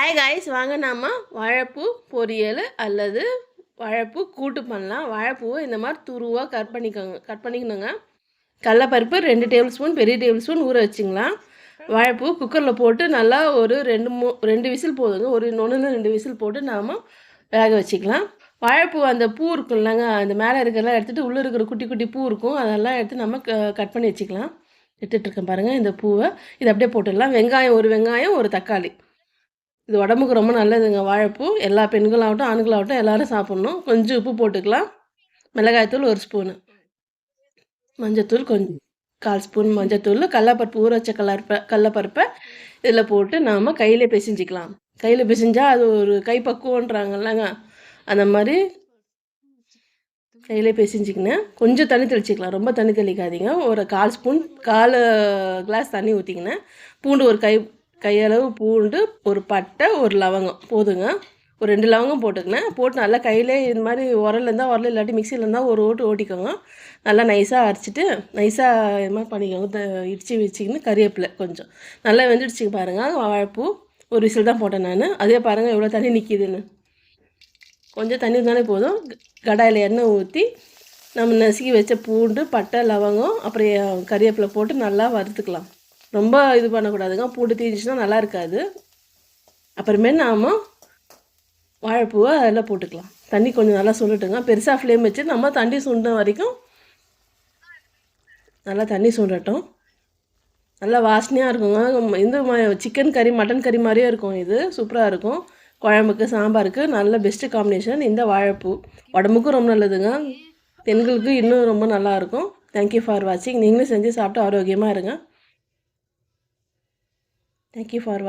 Hi guys, வாங்க நாம் வாழைப்பூ பொரியல் அல்லது வாழைப்பூ கூட்டு பண்ணலாம். வாழைப்பூவை இந்த மாதிரி துருவாக கட் பண்ணிக்கணுங்க. கடலப்பருப்பு 2 டேபிள் ஸ்பூன், பெரிய டேபிள் ஸ்பூன் ஊற வச்சுக்கலாம். வாழைப்பூ குக்கரில் போட்டு நல்லா ஒரு 2 விசில் போதுங்க. ஒரு 1-2 விசில் போட்டு நாம் வேக வச்சுக்கலாம். வாழைப்பூ அந்த பூ இருக்கும் இல்லைங்க, அந்த மேலே இருக்கிறதெல்லாம் எடுத்துகிட்டு உள்ளே இருக்கிற குட்டி குட்டி பூ இருக்கும், அதெல்லாம் எடுத்து நம்ம கட் பண்ணி வச்சுக்கலாம். எடுத்துகிட்ருக்கேன் பாருங்கள் இந்த பூவை. இதை அப்படியே போட்டுடலாம். ஒரு வெங்காயம், ஒரு தக்காளி. இது உடம்புக்கு ரொம்ப நல்லதுங்க. வாழைப்பூ எல்லா பெண்களாகட்டும் ஆண்களாகட்டும் எல்லோரும் சாப்பிட்ணும். கொஞ்சம் உப்பு போட்டுக்கலாம். மிளகாய்த்தூள் 1 ஸ்பூனு, மஞ்சத்தூள் கொஞ்சம் 1/4 ஸ்பூன் மஞ்சத்தூள், கடலப்பருப்பு ஊற வச்ச கடலப்பருப்பை இதில் போட்டு நாம் கையில் பிசைஞ்சிக்கலாம். கையில் பிசைஞ்சால் அது ஒரு கைப்பக்குவன்றாங்கல்லங்க, அந்த மாதிரி கையிலே பிசைஞ்சிக்கினேன். கொஞ்சம் தண்ணி தெளிச்சிக்கலாம், ரொம்ப தண்ணி தெளிக்காதீங்க. ஒரு 1/4 கிளாஸ் தண்ணி ஊற்றிக்கினேன். பூண்டு ஒரு கையளவு பூண்டு, ஒரு பட்டை, ஒரு லவங்கம் போதுங்க. ஒரு 2 லவங்கம் போட்டுக்கினேன். போட்டு நல்லா கையிலே இது மாதிரி உரல் இல்லாட்டி மிக்சியில் இருந்தால் ஒரு ஓட்டிக்கோங்க. நல்லா நைஸாக அரைச்சிட்டு நைஸாக இது மாதிரி பண்ணிக்கோங்க. இடித்து வச்சிக்கின்னு கறிவேப்பிலை கொஞ்சம் நல்லா வெந்துடுச்சு பாருங்கள். வாழைப்பூ ஒரு விசில் தான் போட்டேன் நான். அதே பாருங்கள் எவ்வளோ தண்ணி நிற்கிதுன்னு. கொஞ்சம் தண்ணி இருந்தாலே போதும். கடாயில் எண்ணெய் ஊற்றி நம்ம நசுக்கி வச்ச பூண்டு, பட்டை, லவங்கம், அப்புறம் கறிவேப்பிலை போட்டு நல்லா வறுத்துக்கலாம். ரொம்ப இது பண்ணக்கூடாதுங்க, பூண்டு தீஞ்சிச்சுன்னா நல்லா இருக்காது. அப்புறமே நாம் வாழைப்பூவை அதில் போட்டுக்கலாம். தண்ணி கொஞ்சம் நல்லா சுண்டட்டுங்க. பெருசாக ஃப்ளேம் வச்சு நம்ம தண்ணி சுண்ட வரைக்கும் நல்லா தண்ணி சுண்டட்டும். நல்லா வாசனையாக இருக்குங்க. இந்த சிக்கன் கறி, மட்டன் கறி மாதிரியே இருக்கும். இது சூப்பராக இருக்கும். குழம்புக்கு, சாம்பாருக்கு நல்ல பெஸ்ட்டு காம்பினேஷன் இந்த வாழைப்பூ. உடம்புக்கும் ரொம்ப நல்லதுங்க, பெண்களுக்கு இன்னும் ரொம்ப நல்லாயிருக்கும். தேங்க்யூ ஃபார் வாட்சிங். நீங்களும் செஞ்சு சாப்பிட்டு ஆரோக்கியமாக இருங்க. Thank you for watching.